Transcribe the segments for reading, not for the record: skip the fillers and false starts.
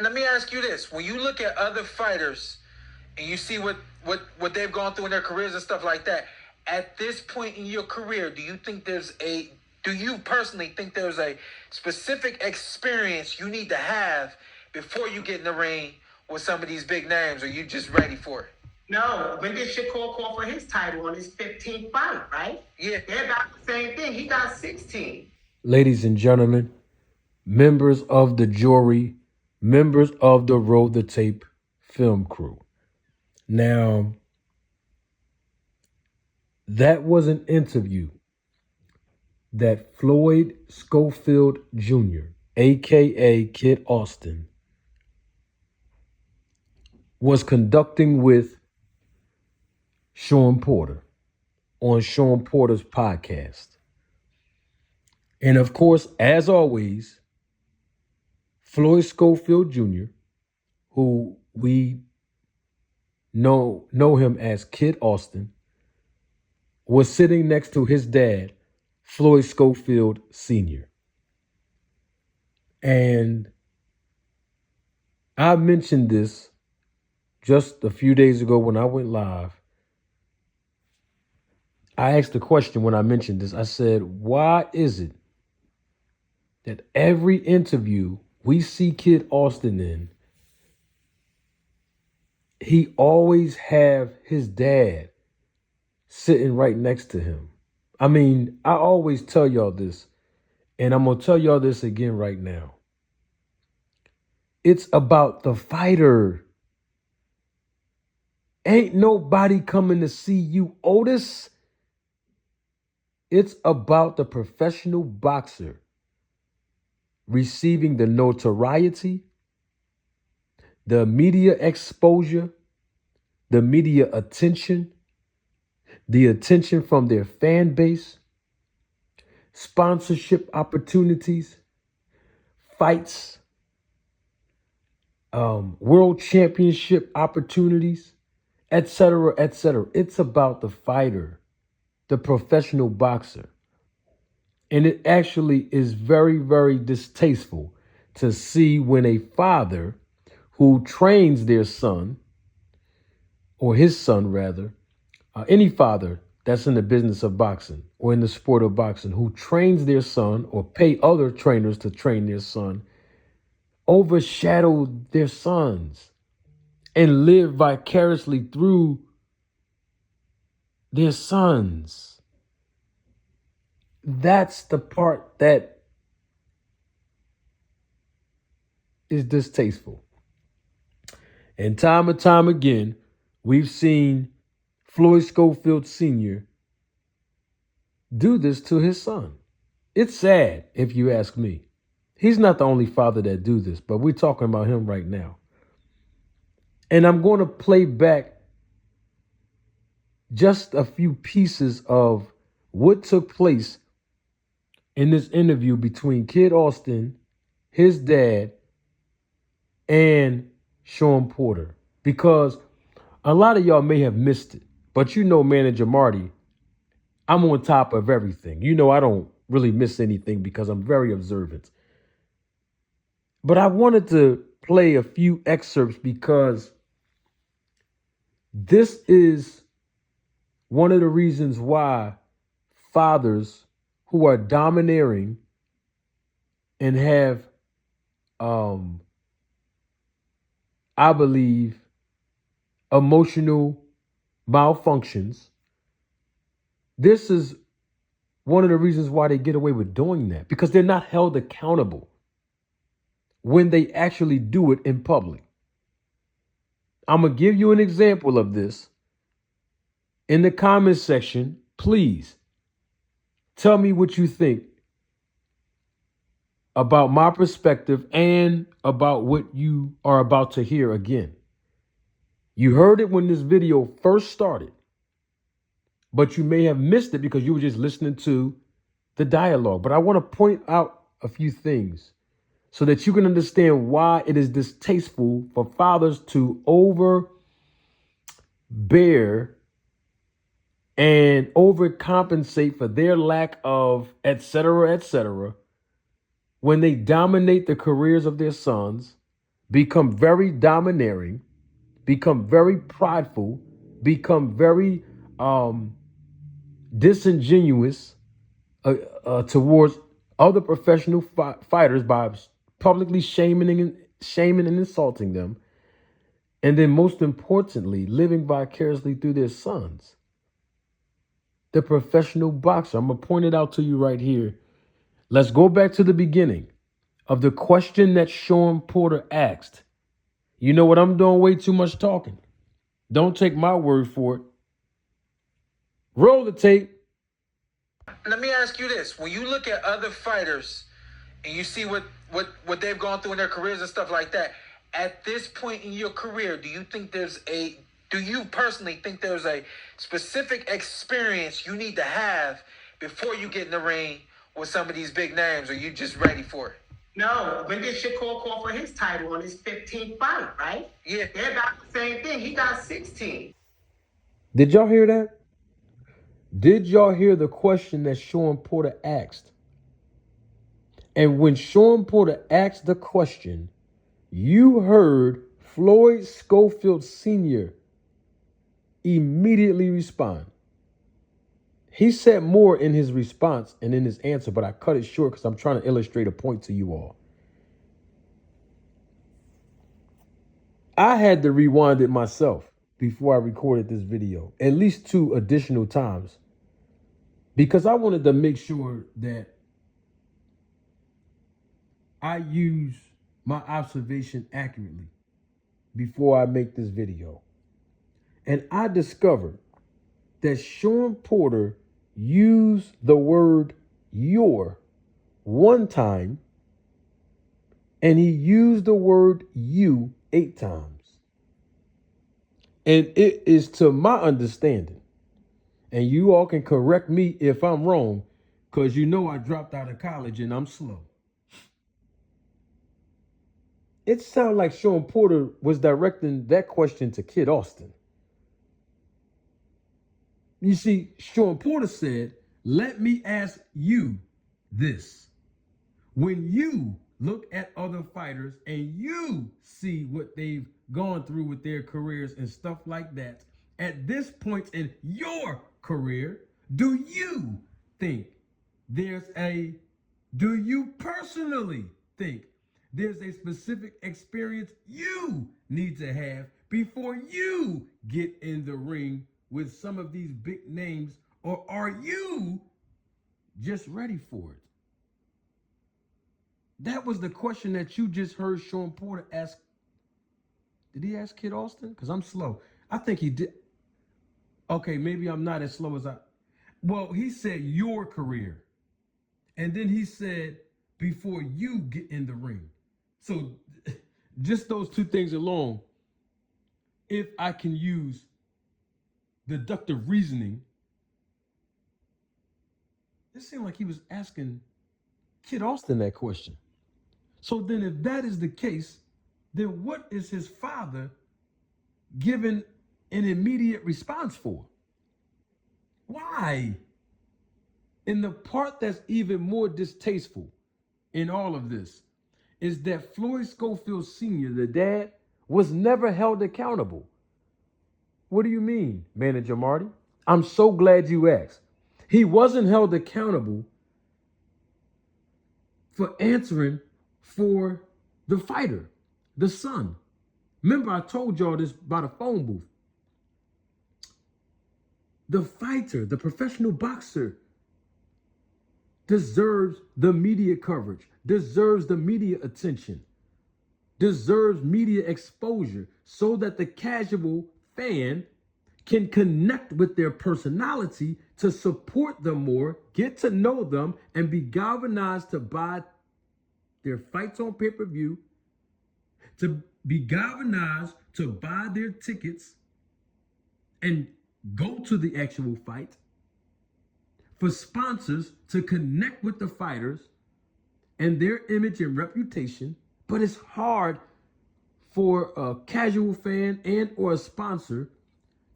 let me ask you this: when you look at other fighters and you see what they've gone through in their careers and stuff like that, at this point in your career, do you personally think there's a specific experience you need to have before you get in the ring with some of these big names, or you just ready for it? No, when did Shakur call for his title on his 15th fight, right? Yeah. They're about the same thing. He got 16. Ladies and gentlemen, members of the jury, members of the Roll the Tape film crew. Now, that was an interview that Floyd Schofield Jr., aka Kid Austin, was conducting with Sean Porter on Sean Porter's podcast. And of course, as always, Floyd Schofield Jr., who we know him as Kid Austin, was sitting next to his dad, Floyd Schofield Sr. And I mentioned this just a few days ago when I went live. I asked the question when I mentioned this. I said, why is it that every interview we see Kid Austin in, he always have his dad sitting right next to him? I mean, I always tell y'all this, and I'm going to tell y'all this again right now. It's about the fighter. Ain't nobody coming to see you, Otis. It's about the professional boxer receiving the notoriety, the media exposure, the media attention, the attention from their fan base, sponsorship opportunities, fights, world championship opportunities, etc., etc. It's about the fighter, the professional boxer. And it actually is very, very distasteful to see when a father who trains their son, or his son rather, any father that's in the business of boxing or in the sport of boxing who trains their son or pay other trainers to train their son, overshadow their sons and live vicariously through their sons. That's the part that is distasteful. And time again, we've seen Floyd Schofield Sr. do this to his son. It's sad, if you ask me. He's not the only father that do this, but we're talking about him right now. And I'm going to play back just a few pieces of what took place in this interview between Kid Austin, his dad, and Sean Porter. Because a lot of y'all may have missed it, but you know Manager Marty, I'm on top of everything. You know I don't really miss anything because I'm very observant. But I wanted to play a few excerpts because this is one of the reasons why fathers who are domineering and have, I believe, emotional malfunctions, this is one of the reasons why they get away with doing that, because they're not held accountable when they actually do it in public. I'm going to give you an example of this. In the comments section, please tell me what you think about my perspective and about what you are about to hear again. You heard it when this video first started, but you may have missed it because you were just listening to the dialogue. But I want to point out a few things so that you can understand why it is distasteful for fathers to overbear and overcompensate for their lack of etc., etc., when they dominate the careers of their sons, become very domineering, become very prideful, become very disingenuous towards other professional fighters by publicly shaming and insulting them, and then most importantly, living vicariously through their sons. The professional boxer. I'm gonna point it out to you right here. Let's go back to the beginning of the question that Sean Porter asked. You know what? I'm doing way too much talking. Don't take my word for it. Roll the tape. Let me ask you this: when you look at other fighters and you see what they've gone through in their careers and stuff like that, at this point in your career, do you personally think there's a specific experience you need to have before you get in the ring with some of these big names, or you just ready for it? No, when did Shakur call for his title on his 15th fight, right? Yeah. They're about the same thing. He got 16. Did y'all hear that? Did y'all hear the question that Sean Porter asked? And when Sean Porter asked the question, you heard Floyd Schofield Sr. immediately respond. He said more in his response and in his answer, but I cut it short because I'm trying to illustrate a point to you all. I had to rewind it myself before I recorded this video, at least 2 additional times, because I wanted to make sure that I use my observation accurately before I make this video. And I discovered that Sean Porter used the word your one time, and he used the word you 8 times. And it is, to my understanding, and you all can correct me if I'm wrong, because you know I dropped out of college and I'm slow. It sounded like Sean Porter was directing that question to Kid Austin. You see, Sean Porter said, let me ask you this. When you look at other fighters and you see what they've gone through with their careers and stuff like that, at this point in your career, do you personally think there's a specific experience you need to have before you get in the ring with some of these big names, or are you just ready for it? That was the question that you just heard Sean Porter ask. Did he ask Kid Austin? Because I'm slow. I think he did. Okay, maybe I'm not as slow as well, he said your career. And then he said before you get in the ring. So just those 2 things alone, if I can use deductive reasoning, it seemed like he was asking Kid Austin that question. So then if that is the case, then what is his father giving an immediate response for? Why? And the part that's even more distasteful in all of this is that Floyd Schofield Sr., the dad, was never held accountable. What do you mean, Manager Marty? I'm so glad you asked. He wasn't held accountable for answering for the fighter, the son. Remember, I told y'all this by the phone booth. The fighter, the professional boxer, deserves the media coverage, deserves the media attention, deserves media exposure so that the casual fan can connect with their personality to support them more, get to know them, and be galvanized to buy their fights on pay-per-view, to be galvanized to buy their tickets and go to the actual fight, for sponsors to connect with the fighters and their image and reputation. But it's hard for a casual fan and or a sponsor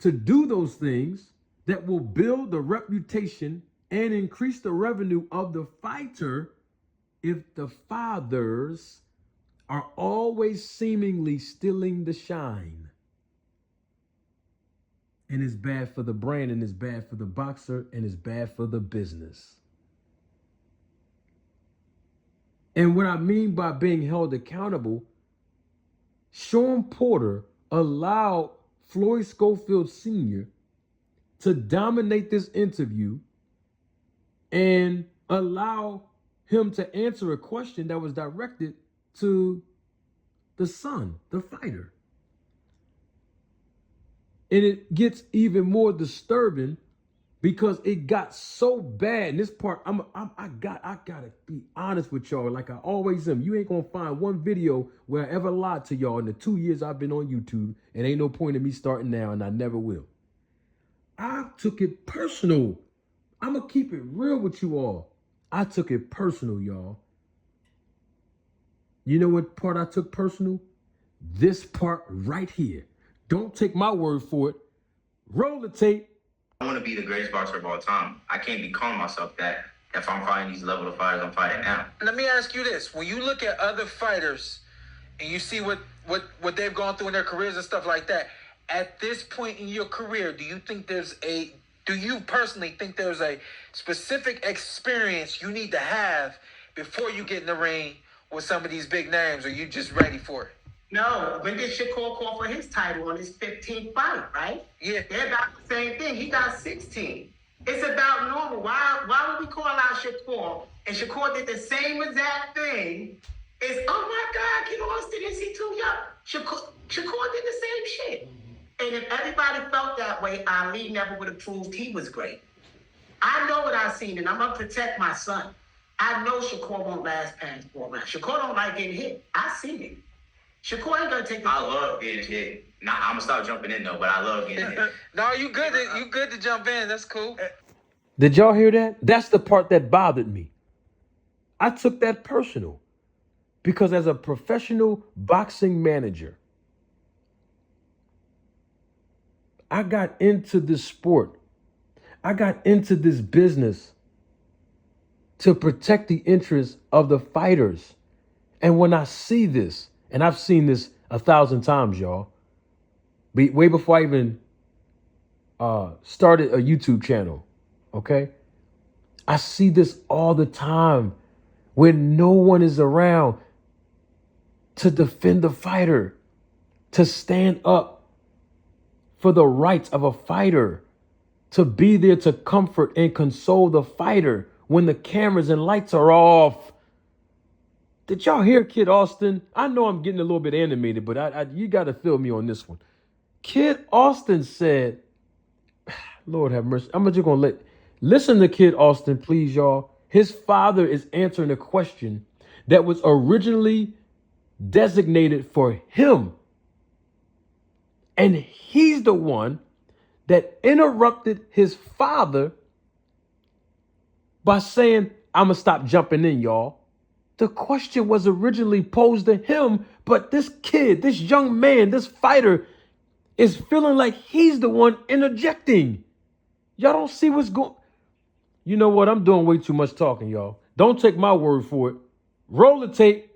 to do those things that will build the reputation and increase the revenue of the fighter if the fathers are always seemingly stealing the shine. And it's bad for the brand, and it's bad for the boxer, and it's bad for the business. And what I mean by being held accountable, Sean Porter allowed Floyd Schofield Sr. to dominate this interview and allow him to answer a question that was directed to the son, the fighter. And it gets even more disturbing because it got so bad. And this part, I gotta be honest with y'all, like I always am. You ain't gonna find one video where I ever lied to y'all in the 2 years I've been on YouTube, and ain't no point in me starting now, and I never will. I took it personal. I'm gonna keep it real with you all. I took it personal, y'all. You know what part I took personal? This part right here. Don't take my word for it. Roll the tape. I want to be the greatest boxer of all time. I can't be calling myself that if I'm fighting these level of fighters I'm fighting now. Let me ask you this. When you look at other fighters and you see what they've gone through in their careers and stuff like that, at this point in your career, do you personally think there's a specific experience you need to have before you get in the ring with some of these big names, or you just ready for it? No, when did Shakur call for his title on his 15th fight, right? Yeah. They're about the same thing. He got 16. It's about normal. Why would we call out Shakur? And Shakur did the same exact thing. It's, oh my God, Kid Austin, is he too young? Shakur did the same shit. And if everybody felt that way, Ali never would have proved he was great. I know what I've seen, and I'm going to protect my son. I know Shakur won't last past 4 rounds. Shakur don't like getting hit. I've seen it. Shakur ain't gonna take the I love getting hit. Nah, I'm gonna stop jumping in though, but I love getting hit. No, you good to jump in. That's cool. Did y'all hear that? That's the part that bothered me. I took that personal because as a professional boxing manager, I got into this sport. I got into this business to protect the interests of the fighters. And when I see this, and I've seen this 1,000 times, y'all, way before I even started a YouTube channel, okay? I see this all the time when no one is around to defend the fighter, to stand up for the rights of a fighter, to be there to comfort and console the fighter when the cameras and lights are off. Did y'all hear Kid Austin? I know I'm getting a little bit animated, but you got to feel me on this one. Kid Austin said, Lord have mercy. I'm just going to listen to Kid Austin, please, y'all. His father is answering a question that was originally designated for him. And he's the one that interrupted his father by saying, I'm going to stop jumping in, y'all. The question was originally posed to him, but this kid, this young man, this fighter is feeling like he's the one interjecting. Y'all don't see what's going. You know what? I'm doing way too much talking, y'all. Don't take my word for it. Roll the tape.